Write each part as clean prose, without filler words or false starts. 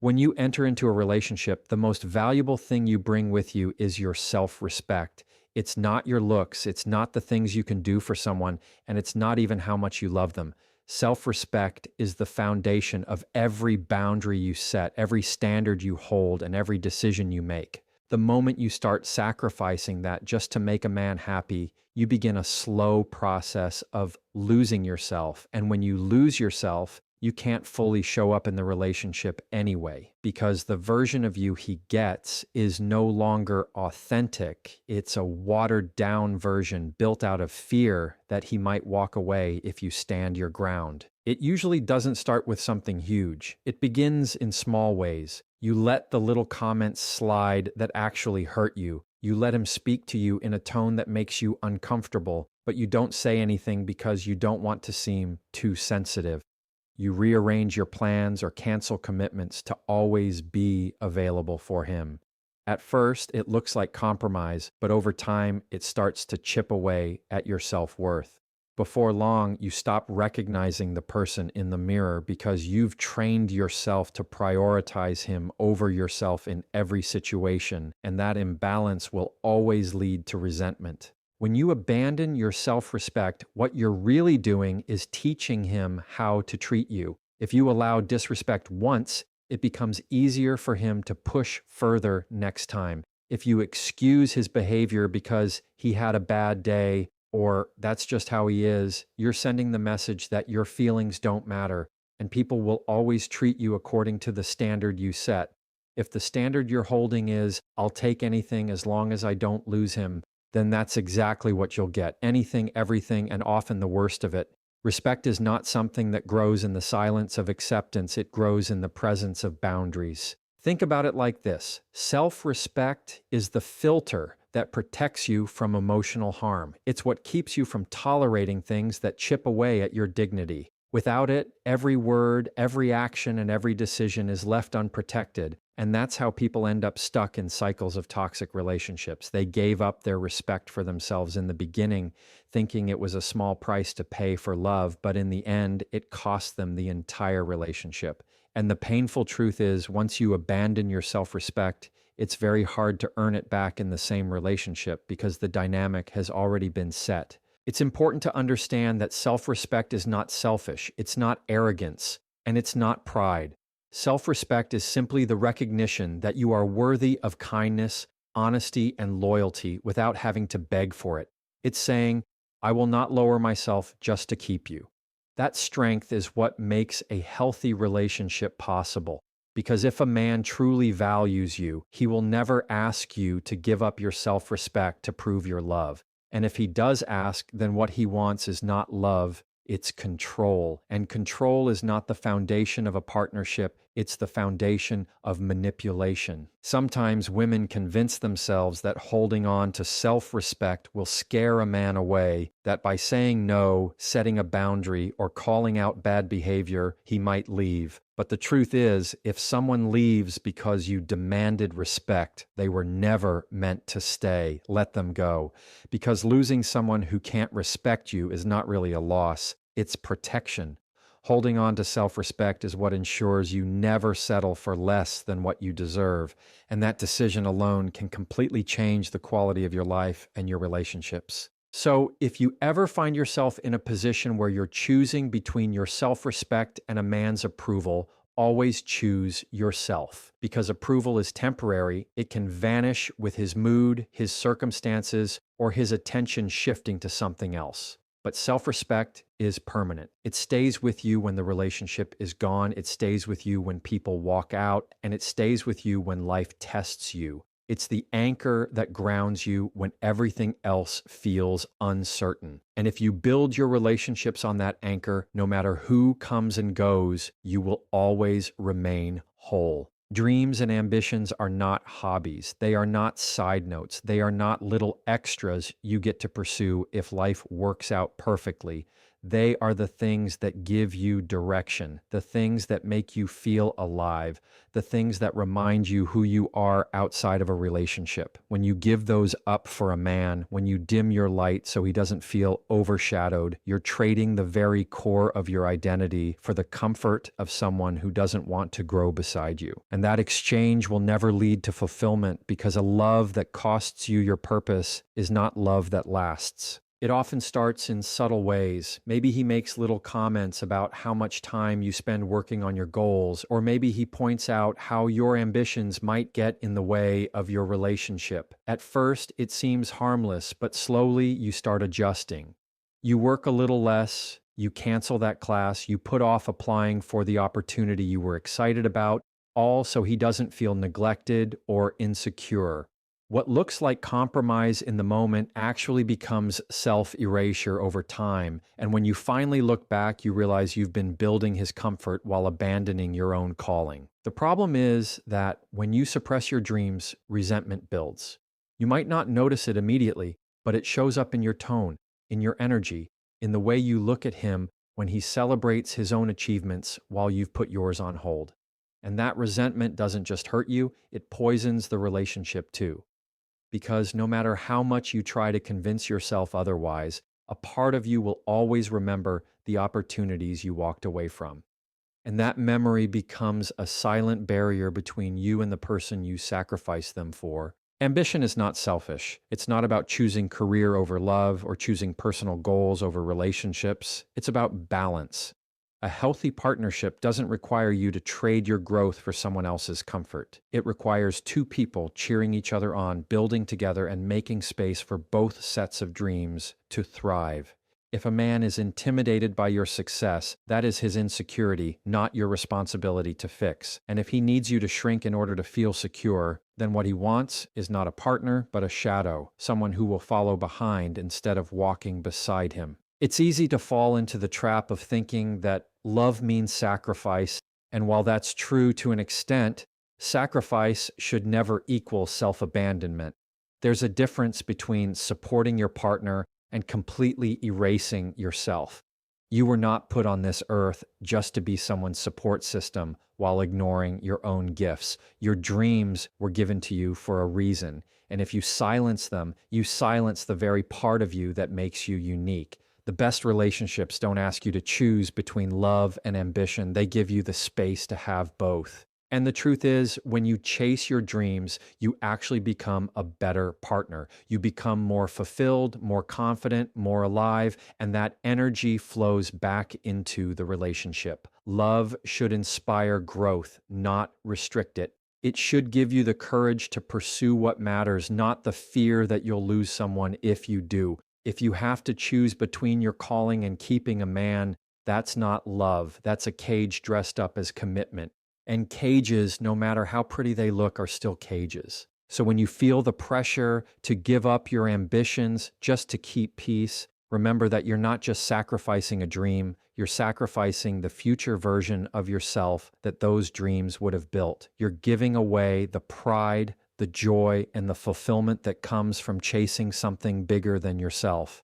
When you enter into a relationship, the most valuable thing you bring with you is your self-respect. It's not your looks, it's not the things you can do for someone, and it's not even how much you love them. Self-respect is the foundation of every boundary you set, every standard you hold, and every decision you make. The moment you start sacrificing that just to make a man happy, you begin a slow process of losing yourself. And when you lose yourself, you can't fully show up in the relationship anyway, because the version of you he gets is no longer authentic. It's a watered down version built out of fear that he might walk away if you stand your ground. It usually doesn't start with something huge. It begins in small ways. You let the little comments slide that actually hurt you. You let him speak to you in a tone that makes you uncomfortable, but you don't say anything because you don't want to seem too sensitive. You rearrange your plans or cancel commitments to always be available for him. At first, it looks like compromise, but over time, it starts to chip away at your self-worth. Before long, you stop recognizing the person in the mirror because you've trained yourself to prioritize him over yourself in every situation, and that imbalance will always lead to resentment. When you abandon your self-respect, what you're really doing is teaching him how to treat you. If you allow disrespect once, it becomes easier for him to push further next time. If you excuse his behavior because he had a bad day or that's just how he is, you're sending the message that your feelings don't matter and people will always treat you according to the standard you set. If the standard you're holding is, I'll take anything as long as I don't lose him, then that's exactly what you'll get. Anything, everything, and often the worst of it. Respect is not something that grows in the silence of acceptance. It grows in the presence of boundaries. Think about it like this. Self-respect is the filter that protects you from emotional harm. It's what keeps you from tolerating things that chip away at your dignity. Without it, every word, every action, and every decision is left unprotected. And that's how people end up stuck in cycles of toxic relationships. They gave up their respect for themselves in the beginning, thinking it was a small price to pay for love, but in the end, it cost them the entire relationship. And the painful truth is, once you abandon your self-respect, it's very hard to earn it back in the same relationship because the dynamic has already been set. It's important to understand that self-respect is not selfish, it's not arrogance, and it's not pride. Self-respect is simply the recognition that you are worthy of kindness, honesty, and loyalty without having to beg for it. It's saying, I will not lower myself just to keep you. That strength is what makes a healthy relationship possible. Because if a man truly values you, he will never ask you to give up your self-respect to prove your love. And if he does ask, then what he wants is not love, it's control. And control is not the foundation of a partnership, it's the foundation of manipulation. Sometimes women convince themselves that holding on to self-respect will scare a man away, that by saying no, setting a boundary, or calling out bad behavior, he might leave. But the truth is, if someone leaves because you demanded respect, they were never meant to stay. Let them go. Because losing someone who can't respect you is not really a loss, it's protection. Holding on to self-respect is what ensures you never settle for less than what you deserve, and that decision alone can completely change the quality of your life and your relationships. So, if you ever find yourself in a position where you're choosing between your self-respect and a man's approval, always choose yourself. Because approval is temporary, it can vanish with his mood, his circumstances, or his attention shifting to something else. But self-respect is permanent. It stays with you when the relationship is gone, it stays with you when people walk out, and it stays with you when life tests you. It's the anchor that grounds you when everything else feels uncertain. And if you build your relationships on that anchor, no matter who comes and goes, you will always remain whole. Dreams and ambitions are not hobbies. They are not side notes. They are not little extras you get to pursue if life works out perfectly. They are the things that give you direction, the things that make you feel alive, the things that remind you who you are outside of a relationship. When you give those up for a man, when you dim your light so he doesn't feel overshadowed, you're trading the very core of your identity for the comfort of someone who doesn't want to grow beside you. And that exchange will never lead to fulfillment, because a love that costs you your purpose is not love that lasts. It often starts in subtle ways. Maybe he makes little comments about how much time you spend working on your goals, or maybe he points out how your ambitions might get in the way of your relationship. At first, it seems harmless, but slowly you start adjusting. You work a little less, you cancel that class, you put off applying for the opportunity you were excited about, all so he doesn't feel neglected or insecure. What looks like compromise in the moment actually becomes self-erasure over time, and when you finally look back, you realize you've been building his comfort while abandoning your own calling. The problem is that when you suppress your dreams, resentment builds. You might not notice it immediately, but it shows up in your tone, in your energy, in the way you look at him when he celebrates his own achievements while you've put yours on hold. And that resentment doesn't just hurt you, it poisons the relationship too. Because no matter how much you try to convince yourself otherwise, a part of you will always remember the opportunities you walked away from. And that memory becomes a silent barrier between you and the person you sacrificed them for. Ambition is not selfish. It's not about choosing career over love or choosing personal goals over relationships. It's about balance. A healthy partnership doesn't require you to trade your growth for someone else's comfort. It requires two people cheering each other on, building together, and making space for both sets of dreams to thrive. If a man is intimidated by your success, that is his insecurity, not your responsibility to fix. And if he needs you to shrink in order to feel secure, then what he wants is not a partner, but a shadow, someone who will follow behind instead of walking beside him. It's easy to fall into the trap of thinking that love means sacrifice, and while that's true to an extent, sacrifice should never equal self-abandonment. There's a difference between supporting your partner and completely erasing yourself. You were not put on this earth just to be someone's support system while ignoring your own gifts. Your dreams were given to you for a reason, and if you silence them, you silence the very part of you that makes you unique. The best relationships don't ask you to choose between love and ambition. They give you the space to have both. And the truth is, when you chase your dreams, you actually become a better partner. You become more fulfilled, more confident, more alive, and that energy flows back into the relationship. Love should inspire growth, not restrict it. It should give you the courage to pursue what matters, not the fear that you'll lose someone if you do. If you have to choose between your calling and keeping a man, that's not love. That's a cage dressed up as commitment. And cages, no matter how pretty they look, are still cages. So when you feel the pressure to give up your ambitions just to keep peace, remember that you're not just sacrificing a dream, you're sacrificing the future version of yourself that those dreams would have built. You're giving away the pride, the joy, and the fulfillment that comes from chasing something bigger than yourself.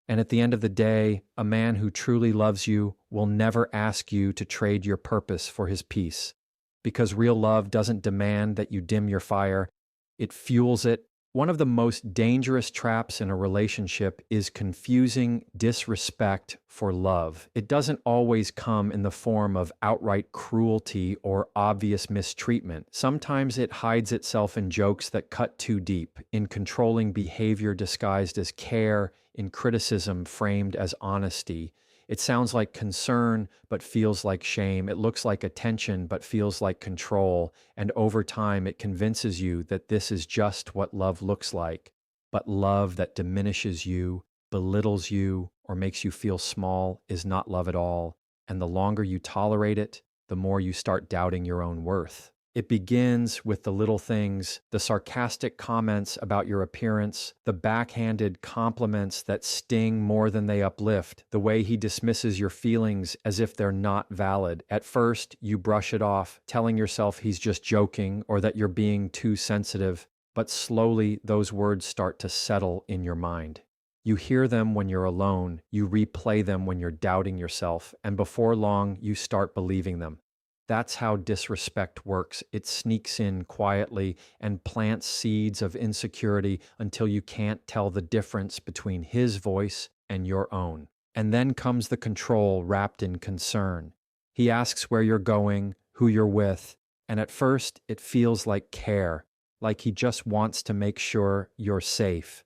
And at the end of the day, a man who truly loves you will never ask you to trade your purpose for his peace. Because real love doesn't demand that you dim your fire, it fuels it. One of the most dangerous traps in a relationship is confusing disrespect for love. It doesn't always come in the form of outright cruelty or obvious mistreatment. Sometimes it hides itself in jokes that cut too deep, in controlling behavior disguised as care, in criticism framed as honesty. It sounds like concern, but feels like shame. It looks like attention, but feels like control. And over time, it convinces you that this is just what love looks like. But love that diminishes you, belittles you, or makes you feel small is not love at all. And the longer you tolerate it, the more you start doubting your own worth. It begins with the little things, the sarcastic comments about your appearance, the backhanded compliments that sting more than they uplift, the way he dismisses your feelings as if they're not valid. At first, you brush it off, telling yourself he's just joking or that you're being too sensitive, but slowly those words start to settle in your mind. You hear them when you're alone, you replay them when you're doubting yourself, and before long, you start believing them. That's how disrespect works. It sneaks in quietly and plants seeds of insecurity until you can't tell the difference between his voice and your own. And then comes the control wrapped in concern. He asks where you're going, who you're with, and at first it feels like care, like he just wants to make sure you're safe.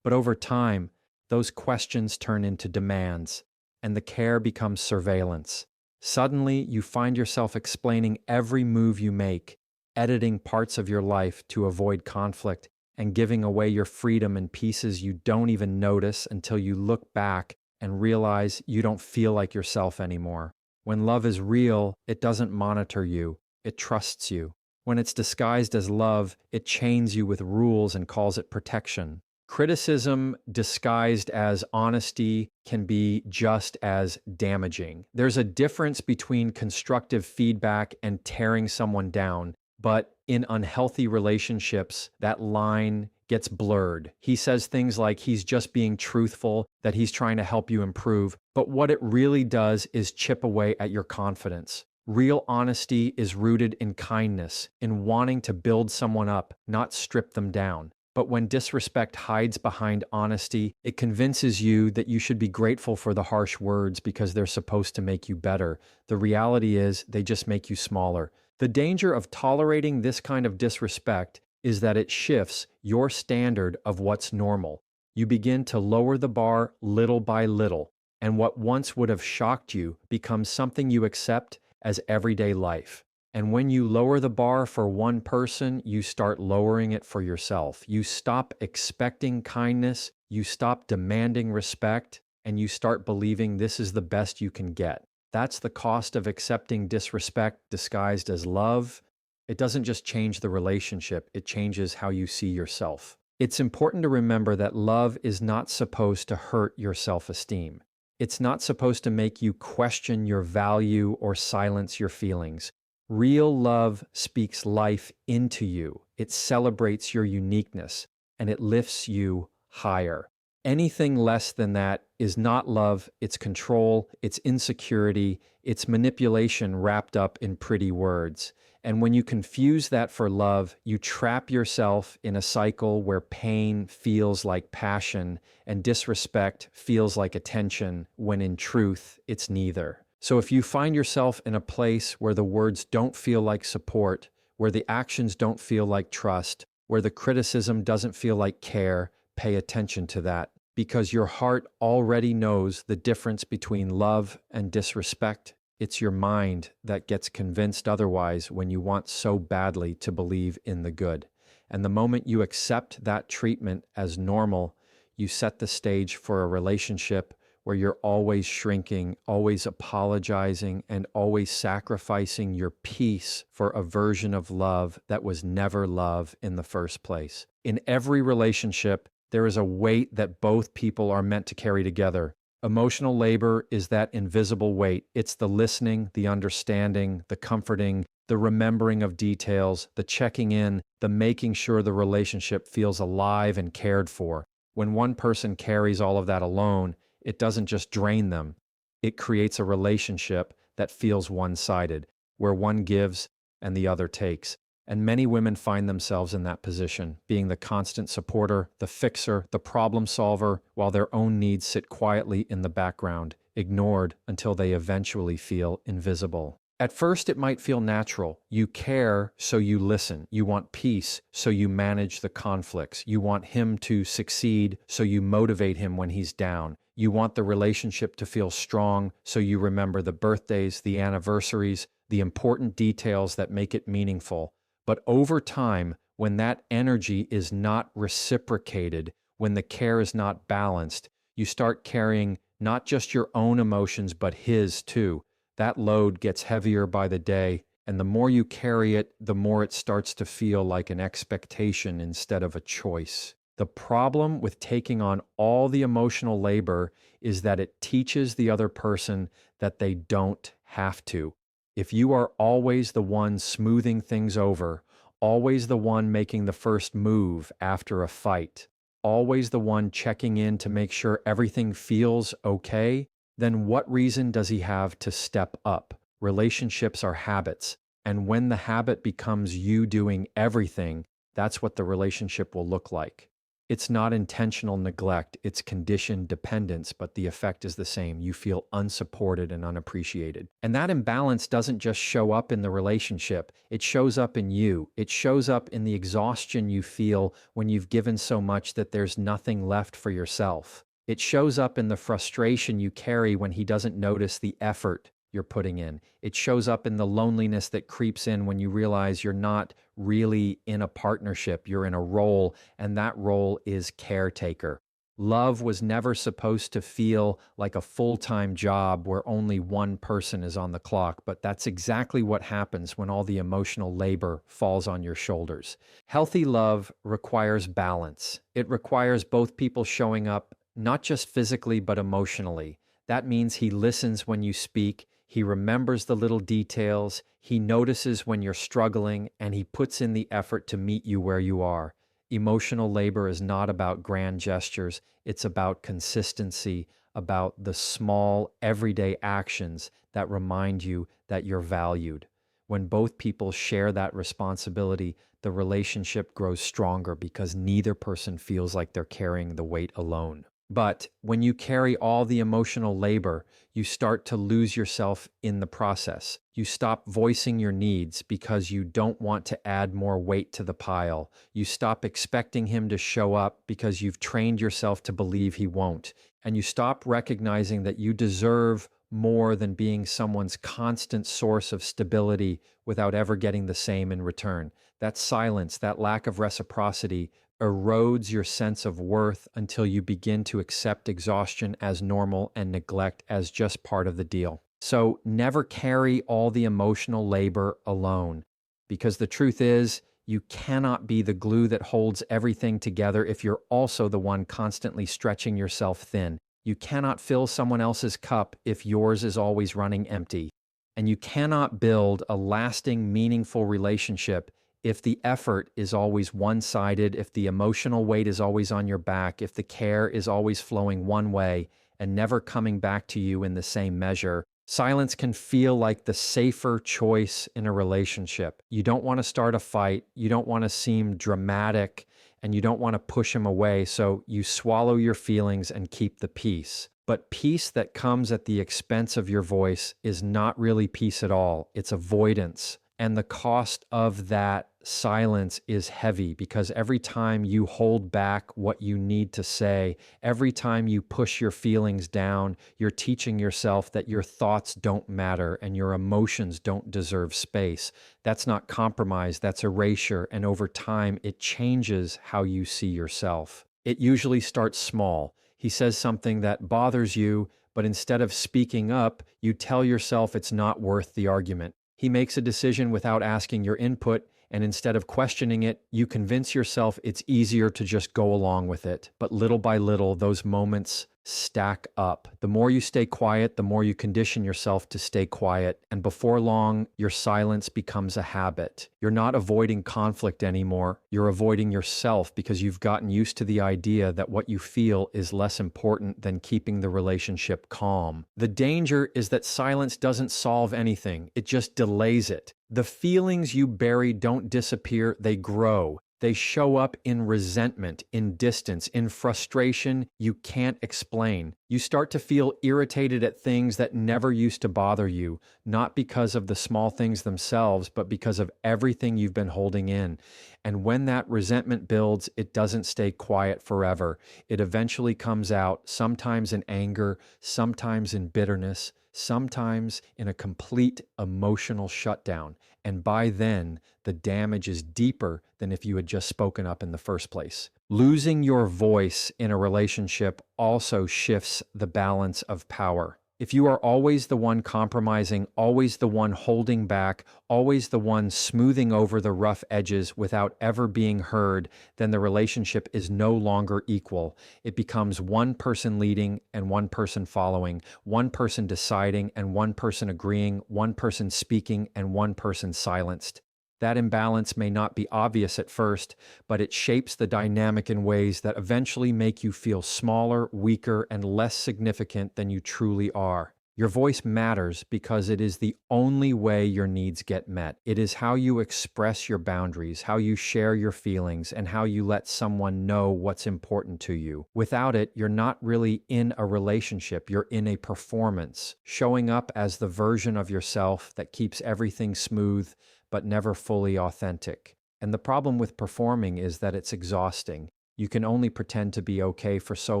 But over time, those questions turn into demands, and the care becomes surveillance. Suddenly, you find yourself explaining every move you make, editing parts of your life to avoid conflict, and giving away your freedom in pieces you don't even notice until you look back and realize you don't feel like yourself anymore. When love is real, it doesn't monitor you, it trusts you. When it's disguised as love, it chains you with rules and calls it protection. Criticism disguised as honesty can be just as damaging. There's a difference between constructive feedback and tearing someone down, but in unhealthy relationships, that line gets blurred. He says things like he's just being truthful, that he's trying to help you improve, but what it really does is chip away at your confidence. Real honesty is rooted in kindness, in wanting to build someone up, not strip them down. But when disrespect hides behind honesty, it convinces you that you should be grateful for the harsh words because they're supposed to make you better. The reality is, they just make you smaller. The danger of tolerating this kind of disrespect is that it shifts your standard of what's normal. You begin to lower the bar little by little, and what once would have shocked you becomes something you accept as everyday life. And when you lower the bar for one person, you start lowering it for yourself. You stop expecting kindness, you stop demanding respect, and you start believing this is the best you can get. That's the cost of accepting disrespect disguised as love. It doesn't just change the relationship, it changes how you see yourself. It's important to remember that love is not supposed to hurt your self-esteem. It's not supposed to make you question your value or silence your feelings. Real love speaks life into you. It celebrates your uniqueness, and it lifts you higher. Anything less than that is not love, it's control, it's insecurity, it's manipulation wrapped up in pretty words. And when you confuse that for love, you trap yourself in a cycle where pain feels like passion and disrespect feels like attention, when in truth, it's neither. So if you find yourself in a place where the words don't feel like support, where the actions don't feel like trust, where the criticism doesn't feel like care, pay attention to that, because your heart already knows the difference between love and disrespect. It's your mind that gets convinced otherwise when you want so badly to believe in the good. And the moment you accept that treatment as normal, you set the stage for a relationship where you're always shrinking, always apologizing, and always sacrificing your peace for a version of love that was never love in the first place. In every relationship, there is a weight that both people are meant to carry together. Emotional labor is that invisible weight. It's the listening, the understanding, the comforting, the remembering of details, the checking in, the making sure the relationship feels alive and cared for. When one person carries all of that alone, it doesn't just drain them. It creates a relationship that feels one-sided, where one gives and the other takes. And many women find themselves in that position, being the constant supporter, the fixer, the problem solver, while their own needs sit quietly in the background, ignored until they eventually feel invisible. At first, it might feel natural. You care, so you listen. You want peace, so you manage the conflicts. You want him to succeed, so you motivate him when he's down. You want the relationship to feel strong, so you remember the birthdays, the anniversaries, the important details that make it meaningful. But over time, when that energy is not reciprocated, when the care is not balanced, you start carrying not just your own emotions, but his too. That load gets heavier by the day, and the more you carry it, the more it starts to feel like an expectation instead of a choice. The problem with taking on all the emotional labor is that it teaches the other person that they don't have to. If you are always the one smoothing things over, always the one making the first move after a fight, always the one checking in to make sure everything feels okay, then what reason does he have to step up? Relationships are habits. And when the habit becomes you doing everything, that's what the relationship will look like. It's not intentional neglect, it's conditioned dependence, but the effect is the same. You feel unsupported and unappreciated. And that imbalance doesn't just show up in the relationship, it shows up in you. It shows up in the exhaustion you feel when you've given so much that there's nothing left for yourself. It shows up in the frustration you carry when he doesn't notice the effort you're putting in. It shows up in the loneliness that creeps in when you realize you're not really in a partnership, you're in a role, and that role is caretaker. Love was never supposed to feel like a full-time job where only one person is on the clock, but that's exactly what happens when all the emotional labor falls on your shoulders. Healthy love requires balance. It requires both people showing up, not just physically, but emotionally. That means he listens when you speak, he remembers the little details, he notices when you're struggling, and he puts in the effort to meet you where you are. Emotional labor is not about grand gestures, it's about consistency, about the small, everyday actions that remind you that you're valued. When both people share that responsibility, the relationship grows stronger because neither person feels like they're carrying the weight alone. But when you carry all the emotional labor, you start to lose yourself in the process. You stop voicing your needs because you don't want to add more weight to the pile. You stop expecting him to show up because you've trained yourself to believe he won't. And you stop recognizing that you deserve more than being someone's constant source of stability without ever getting the same in return. That silence, that lack of reciprocity, erodes your sense of worth until you begin to accept exhaustion as normal and neglect as just part of the deal. So never carry all the emotional labor alone, because the truth is, you cannot be the glue that holds everything together if you're also the one constantly stretching yourself thin. You cannot fill someone else's cup if yours is always running empty. And you cannot build a lasting, meaningful relationship if the effort is always one-sided, if the emotional weight is always on your back, if the care is always flowing one way and never coming back to you in the same measure. Silence can feel like the safer choice in a relationship. You don't want to start a fight, you don't want to seem dramatic, and you don't want to push him away, so you swallow your feelings and keep the peace. But peace that comes at the expense of your voice is not really peace at all. It's avoidance. And the cost of that silence is heavy because every time you hold back what you need to say, every time you push your feelings down, you're teaching yourself that your thoughts don't matter and your emotions don't deserve space. That's not compromise, that's erasure. And over time, it changes how you see yourself. It usually starts small. He says something that bothers you, but instead of speaking up, you tell yourself it's not worth the argument. He makes a decision without asking your input, and instead of questioning it, you convince yourself it's easier to just go along with it. But little by little, those moments stack up. The more you stay quiet, the more you condition yourself to stay quiet, and before long, your silence becomes a habit. You're not avoiding conflict anymore. You're avoiding yourself because you've gotten used to the idea that what you feel is less important than keeping the relationship calm. The danger is that silence doesn't solve anything. It just delays it. The feelings you bury don't disappear, they grow. They show up in resentment, in distance, in frustration you can't explain. You start to feel irritated at things that never used to bother you, not because of the small things themselves, but because of everything you've been holding in. And when that resentment builds, it doesn't stay quiet forever. It eventually comes out, sometimes in anger, sometimes in bitterness, sometimes in a complete emotional shutdown. And by then, the damage is deeper than if you had just spoken up in the first place. Losing your voice in a relationship also shifts the balance of power. If you are always the one compromising, always the one holding back, always the one smoothing over the rough edges without ever being heard, then the relationship is no longer equal. It becomes one person leading and one person following, one person deciding and one person agreeing, one person speaking and one person silenced. That imbalance may not be obvious at first, but it shapes the dynamic in ways that eventually make you feel smaller, weaker, and less significant than you truly are. Your voice matters because it is the only way your needs get met. It is how you express your boundaries, how you share your feelings, and how you let someone know what's important to you. Without it, you're not really in a relationship, you're in a performance, showing up as the version of yourself that keeps everything smooth but never fully authentic. And the problem with performing is that it's exhausting. You can only pretend to be okay for so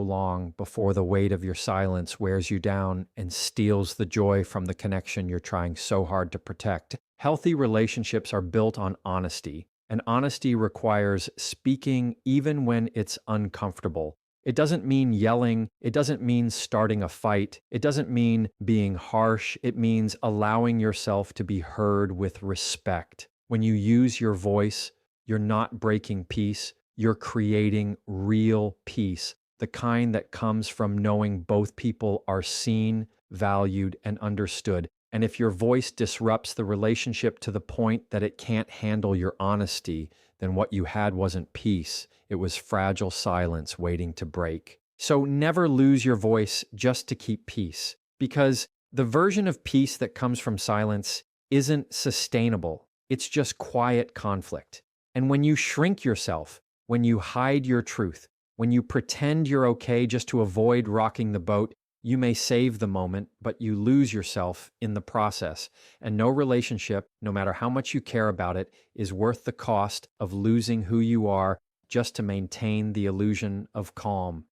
long before the weight of your silence wears you down and steals the joy from the connection you're trying so hard to protect. Healthy relationships are built on honesty, and honesty requires speaking even when it's uncomfortable. It doesn't mean yelling. It doesn't mean starting a fight. It doesn't mean being harsh. It means allowing yourself to be heard with respect. When you use your voice, you're not breaking peace. You're creating real peace, the kind that comes from knowing both people are seen, valued, and understood. And if your voice disrupts the relationship to the point that it can't handle your honesty, then what you had wasn't peace. It was fragile silence waiting to break. So never lose your voice just to keep peace, because the version of peace that comes from silence isn't sustainable. It's just quiet conflict. And when you shrink yourself, when you hide your truth, when you pretend you're okay just to avoid rocking the boat, you may save the moment, but you lose yourself in the process. And no relationship, no matter how much you care about it, is worth the cost of losing who you are just to maintain the illusion of calm.